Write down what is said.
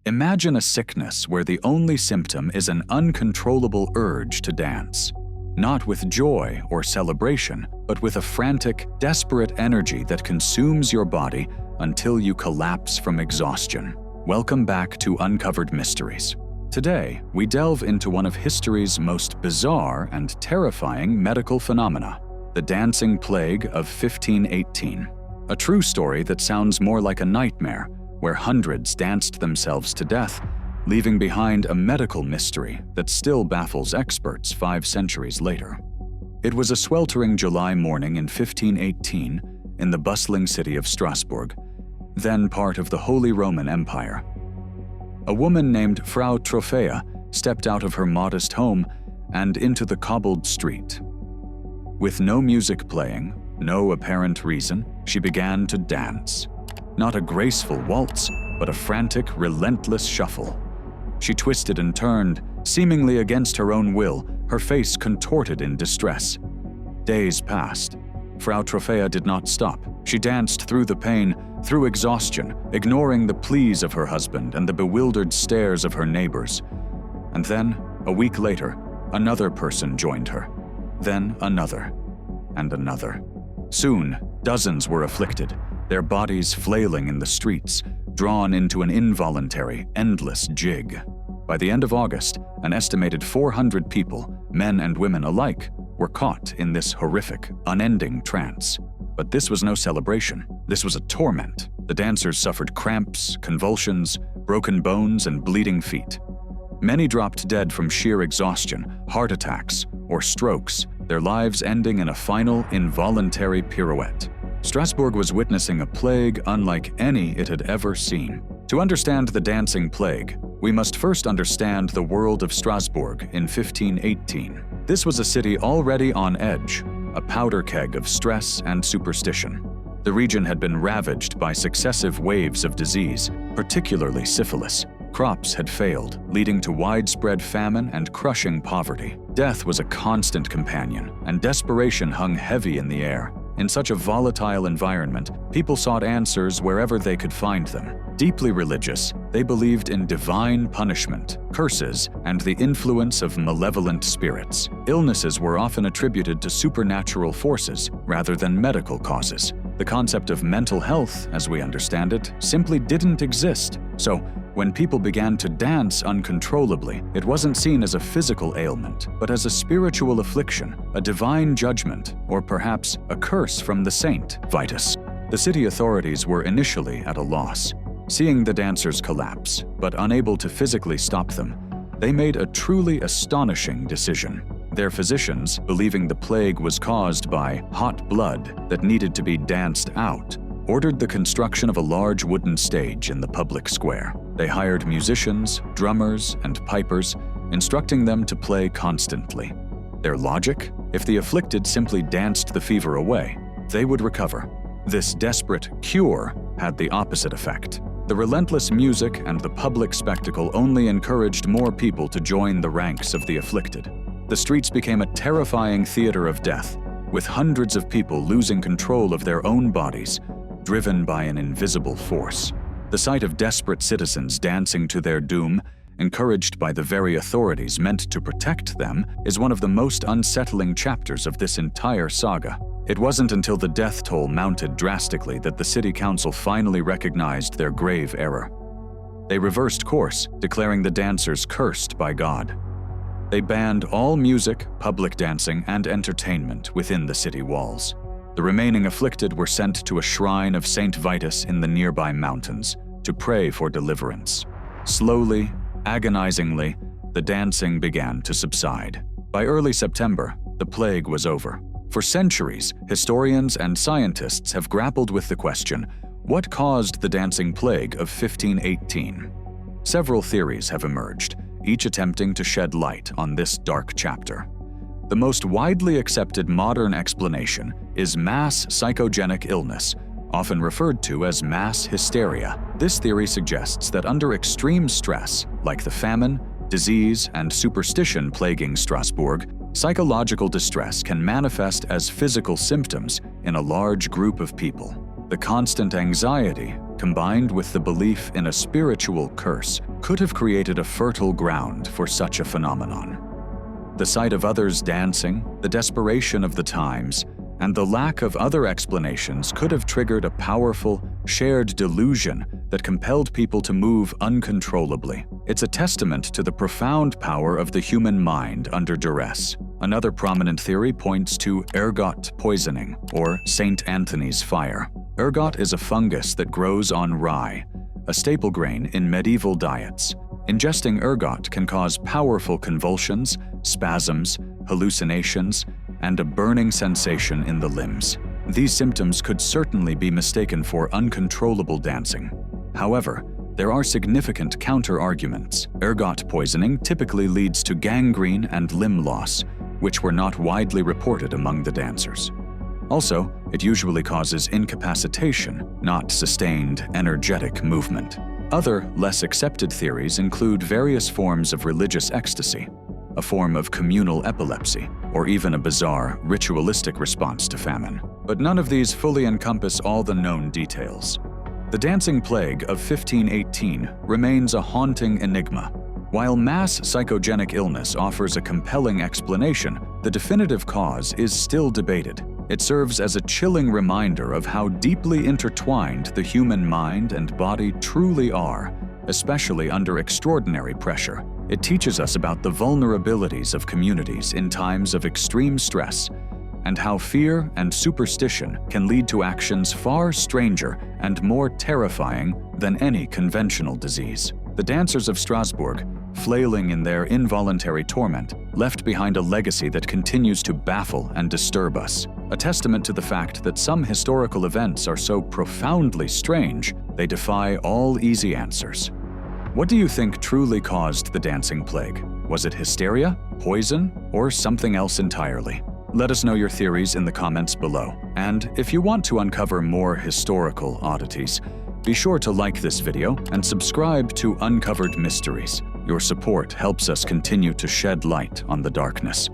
Imagine a sickness where the only symptom is an uncontrollable urge to dance. Not with joy or celebration, but with a frantic, desperate energy that consumes your body until you collapse from exhaustion. Welcome back to Uncovered Mysteries. Today, we delve into one of history's most bizarre and terrifying medical phenomena, the dancing plague of 1518. A true story that sounds more like a nightmare, where hundreds danced themselves to death, leaving behind a medical mystery that still baffles experts 5 centuries later. It was a sweltering July morning in 1518 in the bustling city of Strasbourg, then part of the Holy Roman Empire. A woman named Frau Troffea stepped out of her modest home and into the cobbled street. With no music playing, no apparent reason, she began to dance. Not a graceful waltz, but a frantic, relentless shuffle. She twisted and turned, seemingly against her own will, her face contorted in distress. Days passed. Frau Troffea did not stop. She danced through the pain, through exhaustion, ignoring the pleas of her husband and the bewildered stares of her neighbors. And then, a week later, another person joined her. Then another, and another. Soon, dozens were afflicted, their bodies flailing in the streets, drawn into an involuntary, endless jig. By the end of August, an estimated 400 people, men and women alike, were caught in this horrific, unending trance. But this was no celebration. This was a torment. The dancers suffered cramps, convulsions, broken bones, and bleeding feet. Many dropped dead from sheer exhaustion, heart attacks, or strokes, their lives ending in a final, involuntary pirouette. Strasbourg was witnessing a plague unlike any it had ever seen. To understand the dancing plague, we must first understand the world of Strasbourg in 1518. This was a city already on edge, a powder keg of stress and superstition. The region had been ravaged by successive waves of disease, particularly syphilis. Crops had failed, leading to widespread famine and crushing poverty. Death was a constant companion, and desperation hung heavy in the air. In such a volatile environment, people sought answers wherever they could find them. Deeply religious, they believed in divine punishment, curses, and the influence of malevolent spirits. Illnesses were often attributed to supernatural forces rather than medical causes. The concept of mental health, as we understand it, simply didn't exist. So, when people began to dance uncontrollably, it wasn't seen as a physical ailment, but as a spiritual affliction, a divine judgment, or perhaps a curse from the saint, Vitus. The city authorities were initially at a loss. Seeing the dancers collapse, but unable to physically stop them, they made a truly astonishing decision. Their physicians, believing the plague was caused by hot blood that needed to be danced out, ordered the construction of a large wooden stage in the public square. They hired musicians, drummers, and pipers, instructing them to play constantly. Their logic? If the afflicted simply danced the fever away, they would recover. This desperate cure had the opposite effect. The relentless music and the public spectacle only encouraged more people to join the ranks of the afflicted. The streets became a terrifying theater of death, with hundreds of people losing control of their own bodies, driven by an invisible force. The sight of desperate citizens dancing to their doom, encouraged by the very authorities meant to protect them, is one of the most unsettling chapters of this entire saga. It wasn't until the death toll mounted drastically that the city council finally recognized their grave error. They reversed course, declaring the dancers cursed by God. They banned all music, public dancing, and entertainment within the city walls. The remaining afflicted were sent to a shrine of Saint Vitus in the nearby mountains to pray for deliverance. Slowly, agonizingly, the dancing began to subside. By early September, the plague was over. For centuries, historians and scientists have grappled with the question, what caused the dancing plague of 1518? Several theories have emerged, each attempting to shed light on this dark chapter. The most widely accepted modern explanation is mass psychogenic illness, often referred to as mass hysteria. This theory suggests that under extreme stress, like the famine, disease, and superstition plaguing Strasbourg, psychological distress can manifest as physical symptoms in a large group of people. The constant anxiety, combined with the belief in a spiritual curse, could have created a fertile ground for such a phenomenon. The sight of others dancing, the desperation of the times, and the lack of other explanations could have triggered a powerful, shared delusion that compelled people to move uncontrollably. It's a testament to the profound power of the human mind under duress. Another prominent theory points to ergot poisoning, or St. Anthony's fire. Ergot is a fungus that grows on rye, a staple grain in medieval diets. Ingesting ergot can cause powerful convulsions, spasms, hallucinations, and a burning sensation in the limbs. These symptoms could certainly be mistaken for uncontrollable dancing. However, there are significant counter-arguments. Ergot poisoning typically leads to gangrene and limb loss, which were not widely reported among the dancers. Also, it usually causes incapacitation, not sustained, energetic movement. Other, less accepted theories include various forms of religious ecstasy, a form of communal epilepsy, or even a bizarre, ritualistic response to famine. But none of these fully encompass all the known details. The dancing plague of 1518 remains a haunting enigma. While mass psychogenic illness offers a compelling explanation, the definitive cause is still debated. It serves as a chilling reminder of how deeply intertwined the human mind and body truly are, especially under extraordinary pressure. It teaches us about the vulnerabilities of communities in times of extreme stress, and how fear and superstition can lead to actions far stranger and more terrifying than any conventional disease. The dancers of Strasbourg, flailing in their involuntary torment, left behind a legacy that continues to baffle and disturb us, a testament to the fact that some historical events are so profoundly strange, they defy all easy answers. What do you think truly caused the dancing plague? Was it hysteria, poison, or something else entirely? Let us know your theories in the comments below. And if you want to uncover more historical oddities, be sure to like this video and subscribe to Uncovered Mysteries. Your support helps us continue to shed light on the darkness.